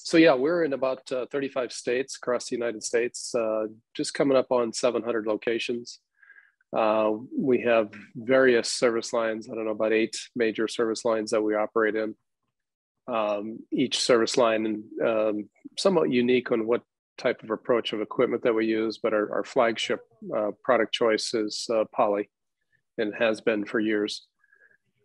So yeah, we're in about 35 states across the United States, just coming up on 700 locations. We have various service lines. I don't know, about 8 major service lines that we operate in. Each service line somewhat unique on what type of approach of equipment that we use, but our flagship product choice is Poly, and has been for years.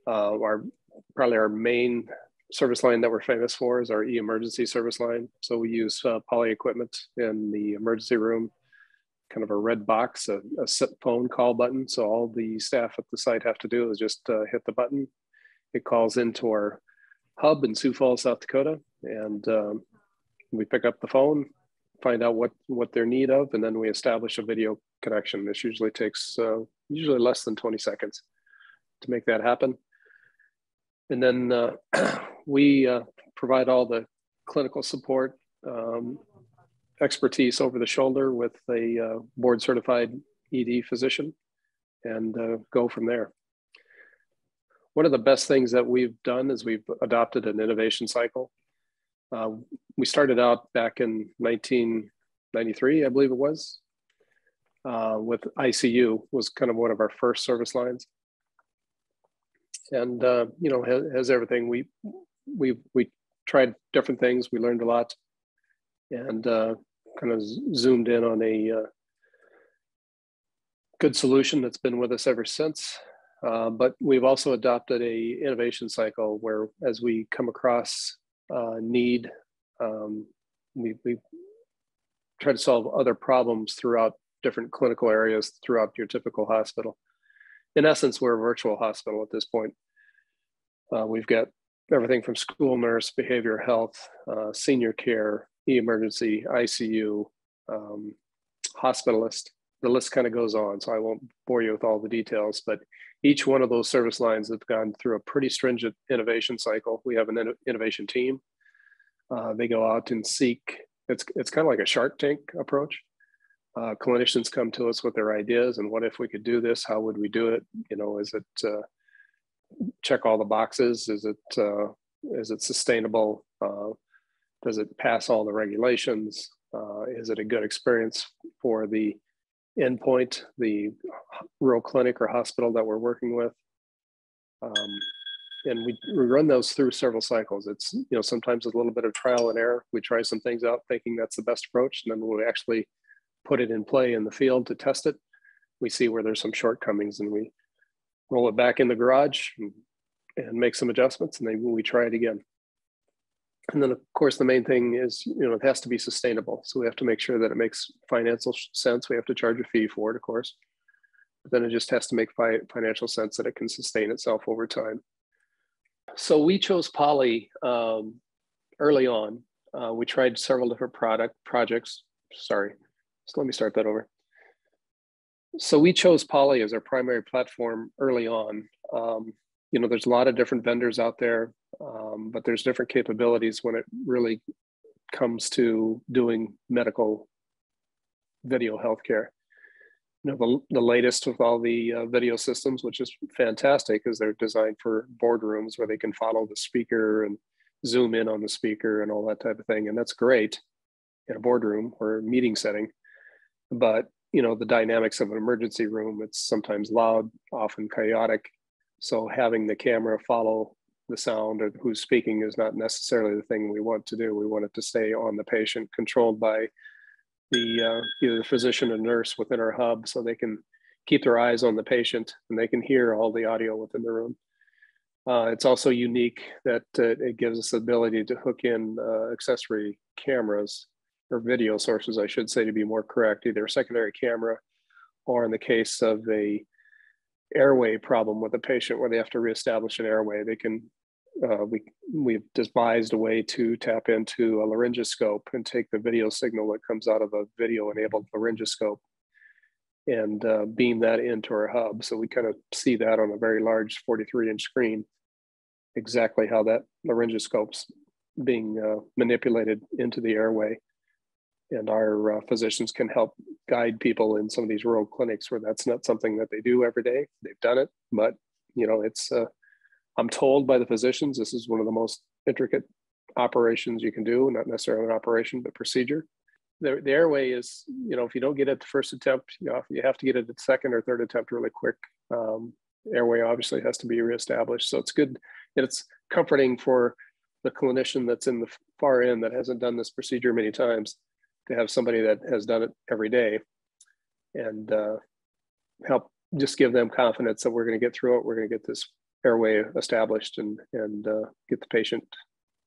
Probably our main service line that we're famous for is our emergency service line. So we use Poly equipment in the emergency room, kind of a red box, a SIP phone call button. So all the staff at the site have to do is just hit the button. It calls into our hub in Sioux Falls, South Dakota, and we pick up the phone, find out what they're in need of, and then we establish a video connection. This usually takes usually less than 20 seconds to make that happen. And then we provide all the clinical support, expertise over the shoulder with a board certified ED physician, and go from there. One of the best things that we've done is we've adopted an innovation cycle. We started out back in 1993, I believe it was, with ICU was kind of one of our first service lines. And you know, has everything. We tried different things. We learned a lot, and kind of zoomed in on a good solution that's been with us ever since. But we've also adopted a innovation cycle where, as we come across need, we try to solve other problems throughout different clinical areas throughout your typical hospital. In essence, we're a virtual hospital at this point. We've got everything from school nurse, behavioral health, senior care, emergency, ICU, hospitalist. The list kind of goes on, so I won't bore you with all the details, but each one of those service lines have gone through a pretty stringent innovation cycle. We have an innovation team. They go out and seek, it's kind of like a Shark Tank approach. Clinicians come to us with their ideas, and what if we could do this? How would we do it? You know, is it check all the boxes? Is it sustainable? Does it pass all the regulations? Is it a good experience for the endpoint, the rural clinic or hospital that we're working with? And we run those through several cycles. It's, you know, sometimes a little bit of trial and error. We try some things out thinking that's the best approach, and then when we actually put it in play in the field to test it, we see where there's some shortcomings, and we roll it back in the garage and make some adjustments, and then we try it again. And then, of course, the main thing is, you know, it has to be sustainable. So we have to make sure that it makes financial sense. We have to charge a fee for it, of course. But then it just has to make financial sense that it can sustain itself over time. So we chose Poly early on. We tried several different projects. Sorry, so let me start that over. So we chose Poly as our primary platform early on. You know, there's a lot of different vendors out there, but there's different capabilities when it really comes to doing medical video healthcare. You know, the latest with all the video systems, which is fantastic, is they're designed for boardrooms where they can follow the speaker and zoom in on the speaker and all that type of thing. And that's great in a boardroom or meeting setting. But, you know, the dynamics of an emergency room, it's sometimes loud, often chaotic. So having the camera follow the sound or who's speaking is not necessarily the thing we want to do. We want it to stay on the patient, controlled by the either the physician or nurse within our hub, so they can keep their eyes on the patient and they can hear all the audio within the room. It's also unique that it gives us the ability to hook in accessory cameras, or video sources, I should say, to be more correct, either a secondary camera, or in the case of a airway problem with a patient where they have to reestablish an airway, they can, we've devised a way to tap into a laryngoscope and take the video signal that comes out of a video-enabled laryngoscope and beam that into our hub. So we kind of see that on a very large 43-inch screen, exactly how that laryngoscope's being manipulated into the airway. And our physicians can help guide people in some of these rural clinics where that's not something that they do every day. They've done it, but you know, it's I'm told by the physicians this is one of the most intricate operations you can do, not necessarily an operation, but procedure. The airway is, if you don't get it the first attempt, you have to get it at second or third attempt really quick. Airway obviously has to be reestablished. So it's good. And it's comforting for the clinician that's in the far end that hasn't done this procedure many times to have somebody that has done it every day and help just give them confidence that we're going to get through it. We're going to get this airway established and get the patient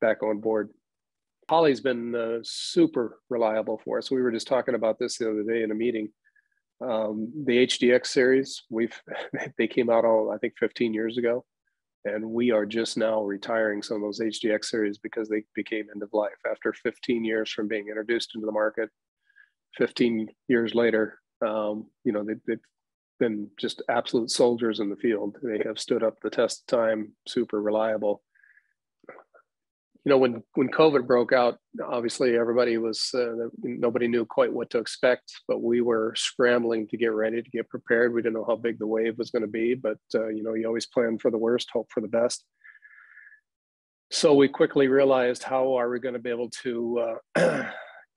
back on board. Poly's been super reliable for us. We were just talking about this the other day in a meeting. The HDX series, they came out I think 15 years ago, and we are just now retiring some of those HDX series because they became end of life after 15 years from being introduced into the market. 15 years later, they've been just absolute soldiers in the field. They have stood up the test of time, super reliable. When COVID broke out, obviously everybody was, nobody knew quite what to expect, but we were scrambling to get ready, to get prepared. We didn't know how big the wave was going to be, but you always plan for the worst, hope for the best. So we quickly realized, how are we going to be able to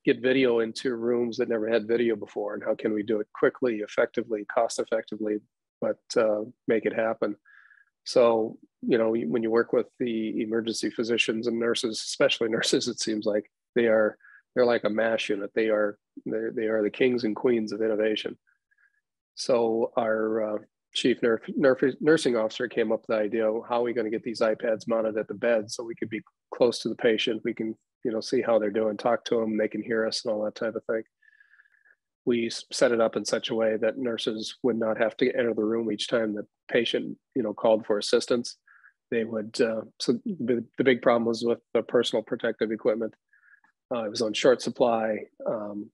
get video into rooms that never had video before, and how can we do it quickly, effectively, cost effectively, but make it happen. So, when you work with the emergency physicians and nurses, especially nurses, it seems like they're like a mash unit. They are the kings and queens of innovation. So our chief nursing officer came up with the idea of how are we going to get these iPads mounted at the bed so we could be close to the patient. We can, see how they're doing, talk to them, they can hear us and all that type of thing. We set it up in such a way that nurses would not have to enter the room each time the patient, called for assistance. They would, so the big problem was with the personal protective equipment. It was on short supply.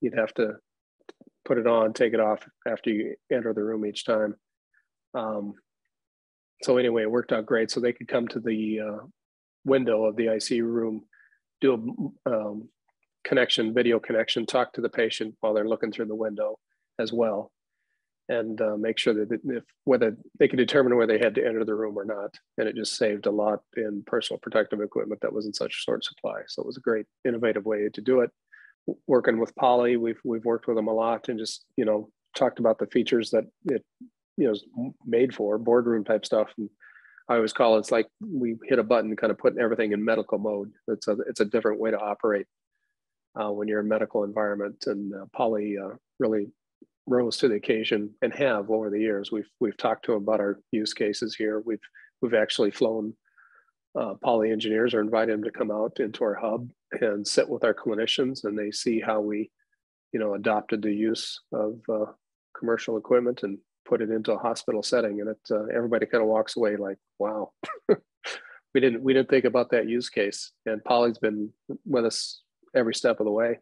You'd have to put it on, take it off after you enter the room each time. So anyway, it worked out great. So they could come to the window of the ICU room, do a video connection, talk to the patient while they're looking through the window as well, and make sure that whether they could determine whether they had to enter the room or not. And it just saved a lot in personal protective equipment that was in such short supply. So it was a great innovative way to do it. Working with Poly, we've worked with them a lot and just, talked about the features that it, is made for, boardroom type stuff. And I always call it's like we hit a button, kind of putting everything in medical mode. It's a different way to operate when you're in a medical environment. And Poly really rose to the occasion and have over the years. We've talked to them about our use cases here. We've actually flown Poly engineers or invited them to come out into our hub and sit with our clinicians, and they see how we, adopted the use of commercial equipment and put it into a hospital setting. And everybody kind of walks away like, wow, we didn't think about that use case. And Poly's been with us every step of the way.